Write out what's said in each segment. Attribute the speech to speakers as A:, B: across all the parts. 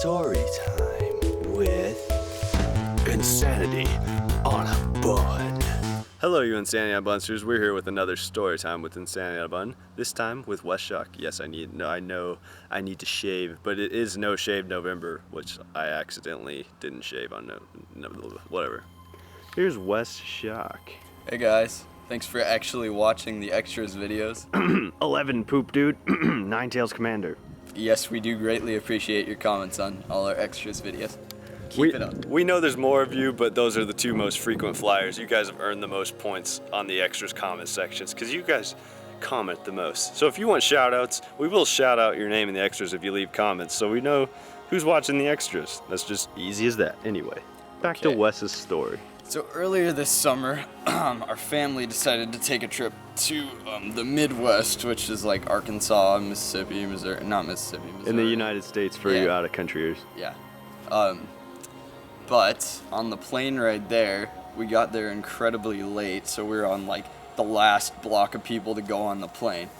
A: story time with Insanity on a Bun.
B: Hello, you Insanity on Bunsters. We're here with another story time with Insanity on a Bun. This time with Wes Schuck. Yes, I know I need to shave, but it is No Shave November, which I accidentally didn't shave on whatever. Here's Wes Schuck.
C: Hey guys, thanks for actually watching the extras videos.
B: 11 poop dude, Nine Tails Commander.
C: Yes, we do greatly appreciate your comments on all our extras videos. Keep it up.
B: We know there's more of you, but those are the two most frequent flyers. You guys have earned the most points on the extras comment sections because you guys comment the most. So if you want shout outs, we will shout out your name in the extras if you leave comments so we know who's watching the extras. That's just easy as that. Anyway, back to Wes's story.
C: So earlier this summer, our family decided to take a trip to the Midwest, which is like Arkansas, Mississippi, Missouri, not Mississippi, Missouri.
B: In the United States for you out of countryers.
C: Yeah. But on the plane ride there, we got there incredibly late, so we were on like the last block of people to go on the plane.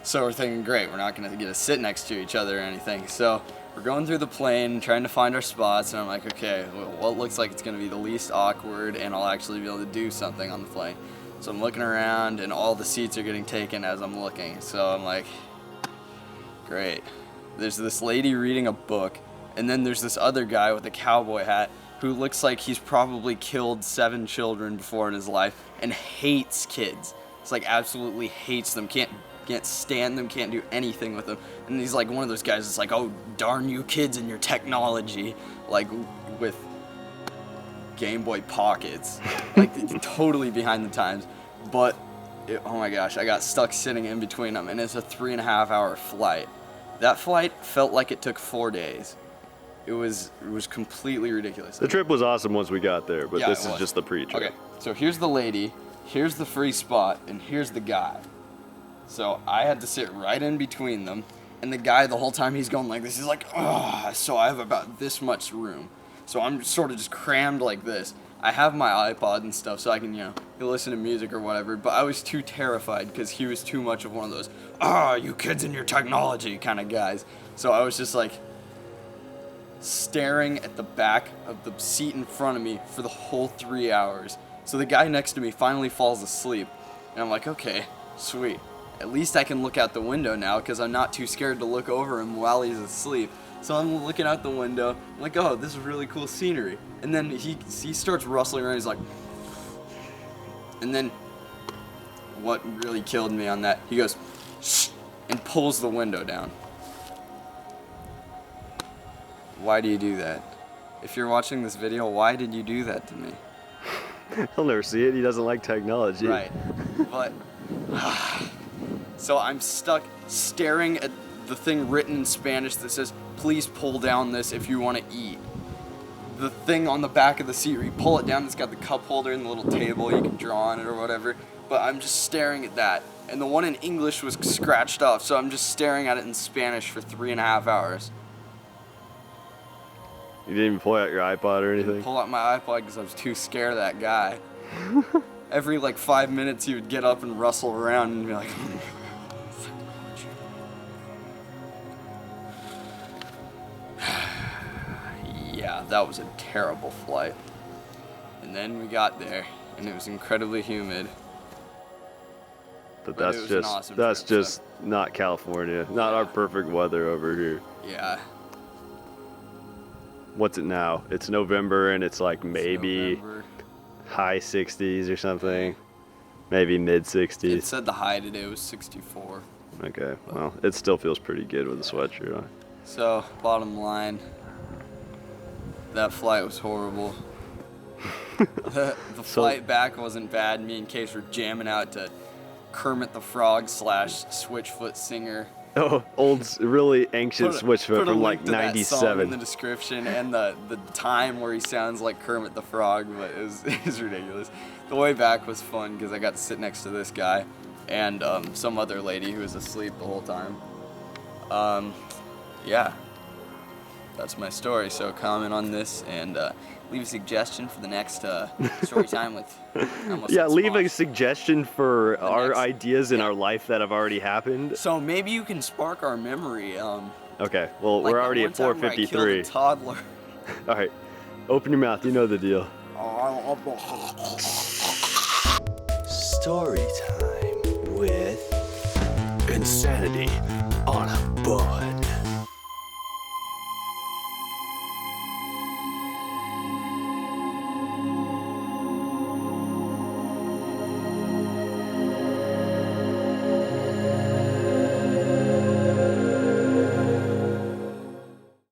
C: So we're thinking, great, we're not gonna get to sit next to each other or anything. So we're going through the plane, trying to find our spots, and I'm like, okay, what looks like it's gonna be the least awkward and I'll actually be able to do something on the plane. So I'm looking around and all the seats are getting taken as I'm looking. So I'm like, great. There's this lady reading a book, and then there's this other guy with a cowboy hat who looks like he's probably killed 7 children before in his life and hates kids. It's like absolutely hates them, can't stand them, can't do anything with them. And he's like one of those guys that's like, oh, darn you kids and your technology, like with Game Boy Pockets, like totally behind the times. But oh my gosh, I got stuck sitting in between them, and it's a 3.5 hour flight. That flight felt like it took 4 days. It was completely ridiculous.
B: The trip was awesome once we got there, but this is just the pre-trip.
C: Okay, so here's the lady, here's the free spot, and here's the guy. So I had to sit right in between them, and the guy, the whole time he's going like this, he's like, ugh, so I have about this much room. So I'm sort of just crammed like this. I have my iPod and stuff so I can, listen to music or whatever, but I was too terrified because he was too much of one of those, you kids and your technology kind of guys. So I was just like staring at the back of the seat in front of me for the whole 3 hours. So the guy next to me finally falls asleep, and I'm like, okay, sweet. At least I can look out the window now because I'm not too scared to look over him while he's asleep. So I'm looking out the window, I'm like, oh, this is really cool scenery. And then he starts rustling around, he's like, and then what really killed me on that, he goes, shh, and pulls the window down. Why do you do that? If you're watching this video, why did you do that to me?
B: He'll never see it, he doesn't like technology.
C: Right, but, so I'm stuck staring at the thing written in Spanish that says, please pull down this if you want to eat. The thing on the back of the seat where you pull it down, it's got the cup holder and the little table, you can draw on it or whatever, but I'm just staring at that. And the one in English was scratched off, so I'm just staring at it in Spanish for 3.5 hours.
B: You didn't even pull out your iPod or anything?
C: I didn't pull out my iPod because I was too scared of that guy. Every 5 minutes he would get up and rustle around and be like, yeah, that was a terrible flight. And then we got there, and it was incredibly humid.
B: But that's just not California, not our perfect weather over here.
C: Yeah.
B: What's it now? It's November, and it's like maybe
C: November.
B: High 60s or something. Maybe mid 60s.
C: It said the high today was 64.
B: Okay, well, it still feels pretty good with a sweatshirt on.
C: So, bottom line, that flight was horrible. The flight back wasn't bad. Me and Case were jamming out to Kermit the Frog / Switchfoot Singer.
B: Oh, really ancient Switchfoot from like 97.
C: In the description and the time where he sounds like Kermit the Frog, but it was ridiculous. The way back was fun because I got to sit next to this guy and some other lady who was asleep the whole time. Yeah, that's my story. So comment on this and leave a suggestion for the next story time with.
B: Yeah, leave a suggestion for our ideas in our life that have already happened.
C: So maybe you can spark our memory.
B: Okay, well,
C: Like
B: we're
C: that
B: already
C: one
B: at
C: time where I killed a
B: 4:53.
C: toddler.
B: All right, open your mouth. You know the deal.
A: Story time with Insanity on a Bud.